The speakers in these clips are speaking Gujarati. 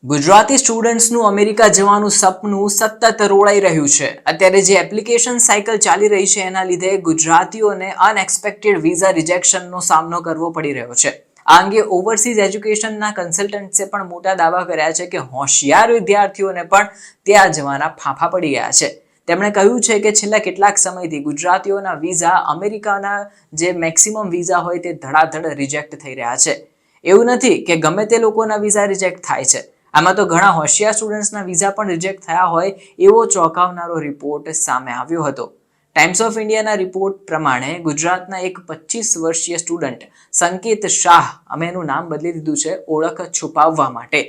ગુજરાતી સ્ટુડન્ટ્સનું અમેરિકા જવાનું સપનું સતત રોળાઈ રહ્યું છે. અત્યારે જે એપ્લિકેશન સાયકલ ચાલી રહી છે એના લીધે ગુજરાતીઓને અનએક્સપેક્ટેડ વિઝા રિજેક્શનનો સામનો કરવો પડી રહ્યો છે. આ અંગે ઓવરસીઝ એજ્યુકેશનના કન્સલ્ટન્ટ્સે પણ મોટા દાવા કર્યા છે કે હોશિયાર વિદ્યાર્થીઓને પણ ત્યાં જવાના ફાંફા પડી ગયા છે. તેમણે કહ્યું છે કે છેલ્લા કેટલાક સમયથી ગુજરાતીઓના વિઝા અમેરિકાના જે મેક્સિમમ વિઝા હોય તે ધડાધડ રિજેક્ટ થઈ રહ્યા છે. એવું નથી કે ગમે તે લોકોના વિઝા રિજેક્ટ થાય છે. આમાં તો ઘણા હોશિયાર સ્ટુડન્ટ્સના વિઝા પણ રિજેક્ટ થયા હોય એવો ચોંકાવનારો રિપોર્ટ સામે આવ્યો હતો. ટાઈમ્સ ઓફ ઇન્ડિયાના રિપોર્ટ પ્રમાણે ગુજરાતના એક 25 વર્ષીય સ્ટુડન્ટ સંકેત શાહ, અમે એનું નામ બદલી દીધું છે ઓળખ છુપાવવા માટે,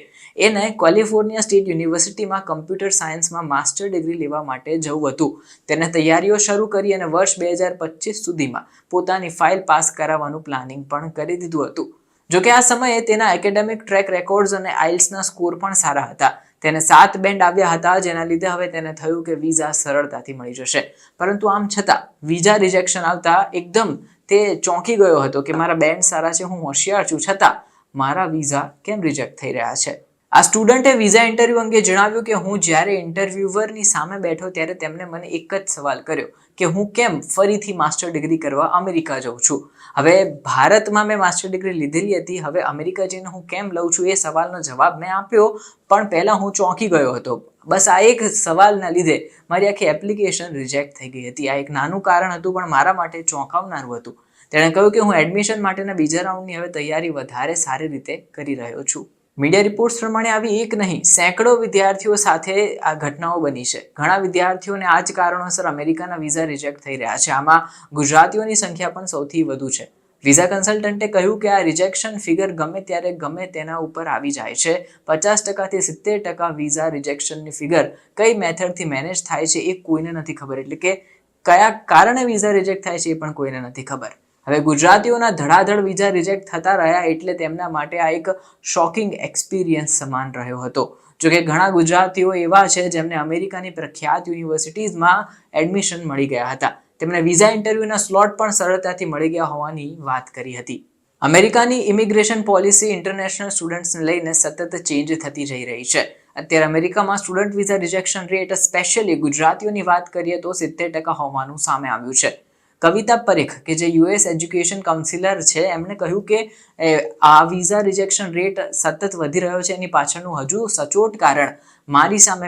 એને કેલિફોર્નિયા સ્ટેટ યુનિવર્સિટીમાં કમ્પ્યુટર સાયન્સમાં માસ્ટર ડિગ્રી લેવા માટે જવું હતું. તેને તૈયારીઓ શરૂ કરી અને વર્ષ 2025 સુધીમાં પોતાની ફાઇલ પાસ કરાવવાનું પ્લાનિંગ પણ કરી દીધું હતું. જોકે આ સમયે તેના એકેડેમિક ટ્રેક રેકોર્ડ્સ અને આઇલ્સના સ્કોર પણ સારા હતા. તેને 7 બેન્ડ આવ્યા હતા, જેના લીધે હવે તેને થયું કે વિઝા સરળતાથી મળી જશે. પરંતુ આમ છતાં વિઝા રિજેક્શન આવતા એકદમ તે ચોંકી ગયો હતો કે મારા બેન્ડ સારા છે, હું હોશિયાર છું, છતાં મારા વિઝા કેમ રિજેક્ટ થઈ રહ્યા છે. આ સ્ટુડન્ટે વિઝા ઇન્ટરવ્યૂ અંગે જણાવ્યું કે હું જ્યારે ઇન્ટરવ્યુઅરની સામે બેઠો ત્યારે તેમને મને એક જ સવાલ કર્યો કે હું કેમ ફરીથી માસ્ટર ડિગ્રી કરવા અમેરિકા જાઉં છું. હવે ભારતમાં મેં માસ્ટર ડિગ્રી લીધેલી હતી, હવે અમેરિકા જઈને હું કેમ લઉં છું એ સવાલનો જવાબ મેં આપ્યો, પણ પહેલાં હું ચોંકી ગયો હતો. બસ આ એક સવાલના લીધે મારી આખી એપ્લિકેશન રિજેક્ટ થઈ ગઈ હતી. આ એક નાનું કારણ હતું, પણ મારા માટે ચોંકાવનારું હતું. તેણે કહ્યું કે હું એડમિશન માટેના બીજા રાઉન્ડની હવે તૈયારી વધારે સારી રીતે કરી રહ્યો છું. મીડિયા રિપોર્ટ્સ પ્રમાણે આવી એક નહીં, સેંકડો વિદ્યાર્થીઓ સાથે આ ઘટનાઓ બની છે. ઘણા વિદ્યાર્થીઓને આ જ કારણોસર અમેરિકાના વિઝા રિજેક્ટ થઈ રહ્યા છે. આમાં ગુજરાતીઓની સંખ્યા પણ સૌથી વધુ છે. વિઝા કન્સલ્ટન્ટે કહ્યું કે આ રિજેક્શન ફિગર ગમે ત્યારે ગમે તેના ઉપર આવી જાય છે. 50% થી 70% વિઝા રિજેક્શનની ફિગર કઈ મેથડથી મેનેજ થાય છે એ કોઈને નથી ખબર. એટલે કે કયા કારણે વિઝા રિજેક્ટ થાય છે એ પણ કોઈને નથી ખબર. હવે ગુજરાતીઓના ધડાધડ વિઝા રિજેક્ટ થતા રહ્યા એટલે તેમના માટે આ એક શોકિંગ એક્સપિરિયન્સ સમાન રહ્યો હતો. જોકે ઘણા ગુજરાતીઓ એવા છે જેમને અમેરિકાની પ્રખ્યાત યુનિવર્સિટીઝમાં એડમિશન મળી ગયા હતા. તેમને વિઝા ઇન્ટરવ્યુના સ્લોટ પણ સરળતાથી મળી ગયા હોવાની વાત કરી હતી. અમેરિકાની ઇમિગ્રેશન પોલિસી ઇન્ટરનેશનલ સ્ટુડન્ટ્સને લઈને સતત ચેન્જ થતી જઈ રહી છે. અત્યારે અમેરિકામાં student visa rejection rate specially ગુજરાતીઓની વાત કરીએ તો 70% હોવાનું સામે આવ્યું છે. કવિતા પરીખ, કે જે યુએસ એજ્યુકેશન કાઉન્સિલર છે, એમણે કહ્યું કે આ વિઝા રિજેક્શન રેટ સતત વધી રહ્યો છે એની પાછળનું હજુ સચોટ કારણ મારી સામે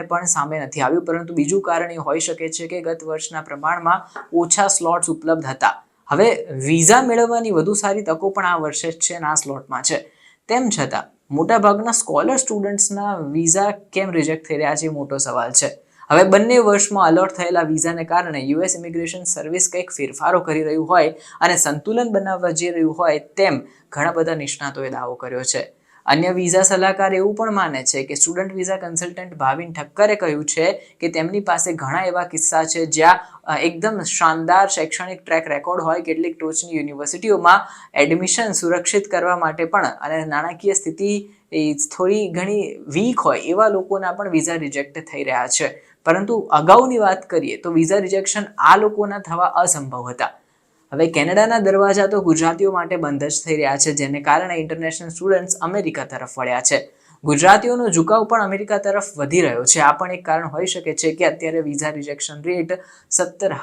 નથી આવ્યું, પરંતુ બીજું કારણ એ હોઈ શકે છે કે ગત વર્ષના પ્રમાણમાં ઓછા સ્લોટ્સ ઉપલબ્ધ હતા. હવે વિઝા મેળવવાની વધુ સારી તકો પણ આ વર્ષે જ છે અને આ સ્લોટમાં છે. તેમ છતાં મોટાભાગના સ્કોલર સ્ટુડન્ટ્સના વિઝા કેમ રિજેક્ટ થઈ રહ્યા છે એ મોટો સવાલ છે. હવે બંને વર્ષમાં અલોટ થયેલા વિઝાને કારણે યુએસ ઇમિગ્રેશન સર્વિસ કંઈક ફેરફારો કરી રહ્યું હોય અને સંતુલન બનાવવા જઈ રહ્યું હોય તેમ ઘણા બધા નિષ્ણાતોએ દાવો કર્યો છે. અન્ય વિઝા સલાહકાર એવું પણ માને છે કે સ્ટુડન્ટ વિઝા કન્સલ્ટન્ટ ભાવિન ઠક્કરે કહ્યું છે કે તેમની પાસે ઘણા એવા કિસ્સા છે જ્યાં એકદમ શાનદાર શૈક્ષણિક ટ્રેક રેકોર્ડ હોય, કેટલીક ટોચની યુનિવર્સિટીઓમાં એડમિશન સુરક્ષિત કરવા માટે પણ અને નાણાકીય સ્થિતિ થોડી ઘણી વીક હોય એવા લોકોના પણ વિઝા રિજેક્ટ થઈ રહ્યા છે. પરંતુ અગાઉની વાત કરીએ તો વિઝા રિજેક્શન આ લોકોના થવા અસંભવ હતા. હવે કેનેડાના દરવાજા તો ગુજરાતીઓ માટે બંધ જ થઈ રહ્યા છે, જેને કારણે ઇન્ટરનેશનલ સ્ટુડન્ટ્સ અમેરિકા તરફ વળ્યા છે. ગુજરાતીઓનો ઝુકાવ પણ અમેરિકા તરફ વધી રહ્યો છે. આ પણ એક કારણ હોઈ શકે છે કે અત્યારે વિઝા રિજેક્શન રેટ 70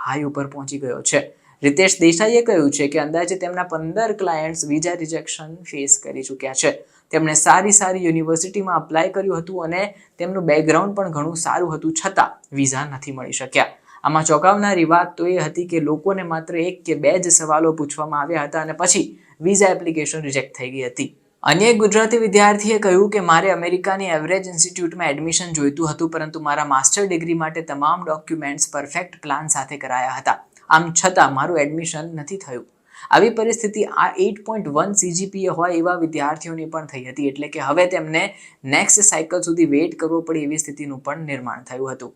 હાઈ ઉપર પહોંચી ગયો છે. રિતેશ દેસાઈએ કહ્યું છે કે અંદાજે તેમના 15 ક્લાયન્ટ્સ વિઝા રિજેક્શન ફેસ કરી ચૂક્યા છે. તેમણે સારી યુનિવર્સિટીમાં અપ્લાય કર્યું હતું અને તેમનું બેકગ્રાઉન્ડ પણ ઘણું સારું હતું, છતાં વિઝા નથી મળી શક્યા. આમાં ચોંકાવનારી વાત તો એ હતી કે લોકોને માત્ર 1 કે 2 જ સવાલો પૂછવામાં આવ્યા હતા અને પછી વિઝા એપ્લિકેશન રિજેક્ટ થઈ ગઈ હતી. અન્ય એક ગુજરાતી વિદ્યાર્થીએ કહ્યું કે મારે અમેરિકાની એવરેજ ઇન્સ્ટિટ્યૂટમાં એડમિશન જોઈતું હતું, પરંતુ મારા માસ્ટર ડિગ્રી માટે તમામ ડોક્યુમેન્ટ્સ પરફેક્ટ પ્લાન સાથે કરાયા હતા. આમ છતાં મારું એડમિશન નથી થયું. આવી પરિસ્થિતિ આ 8.1 CGPA હોય એવા વિદ્યાર્થીઓની પણ થઈ હતી. એટલે કે હવે તેમને નેક્સ્ટ સાયકલ સુધી વેઇટ કરવો પડે એવી સ્થિતિનું પણ નિર્માણ થયું હતું.